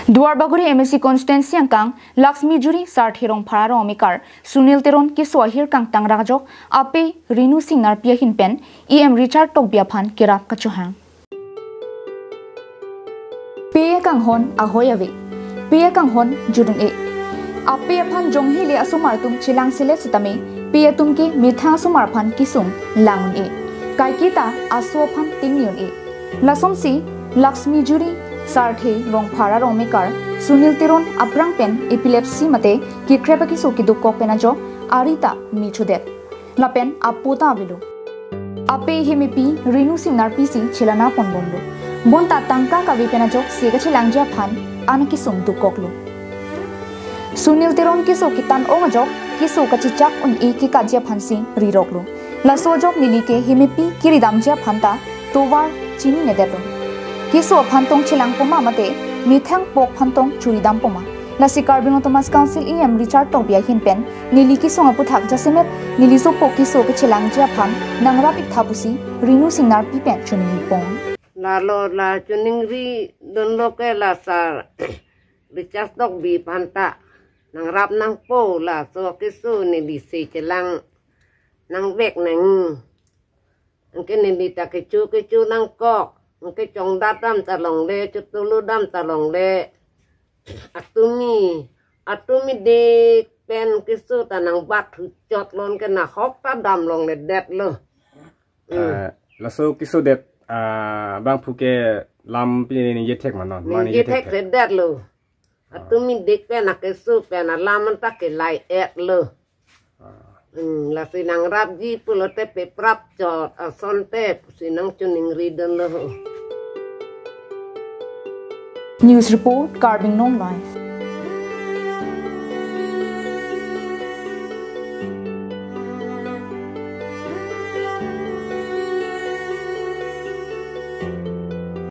Duar baguri MSC constituency angkang Lakshmi juri sarthirong phararong mikar Sunil Teron keso ahir kang tangrajok apei Reenu Singnarpi hinpen EM Richard Tokbi aphan kerap kachuhang. Peye kang hon ahoy ave peye kang hon jurun e apei aphan jonghi le asumar tum chilang sile sitame peye tumke mitha asumar phan kisung langun e kaikita aso aphan tingyun e lasomsi Lakshmi juri Sarthi rong phara rong mikar Sunil Teron aprang pen epilepsy mate ki kreba ki so ki dukok penajo arita michudet lapen aputa vilu apei hemipi Reenu Singnarpi si chilana ponbondu bonta tangka ka vi penajo sega chilangja phan anaki sum dukoklu Sunil Teron ki so kitan ongajo ki so ka chichak un e ki kajya phansi riroklu lasojok nilike hemipi kiridamja phanta towar chini nedetlu keso phantong chilang poma mate mithang pok phantong churidam poma lasikar bino Thomas Council EM Richard Tokbi hinpen niliki songa puthak jasemet niliso pokiso ke chilang ja phan nangrap ithapusi Reenu Singnarpi pen chuning pong la chuning ri don loke la sar Richard Tokbi phanta nangrap nang po la so keso nilisi chilang nang bek nang angke nilita kecu nang kok cái chồng đa tam ta lòng le cho tôi lu đam ta lòng le atumi de pen cái số ta nang bát thử chọt lon cái na khóc ta đam lòng le đẹp lo là số cái số đẹp bang phu cái làm cái này dễ thèm mà nó dễ thèm cái đẹp lo atumi de pen cái số pen là làmมันta cái lại ẹt lo là si nang rap ji pulo te pe prap chot son te si nang chuning ridon lo. News report Carbing Non Life.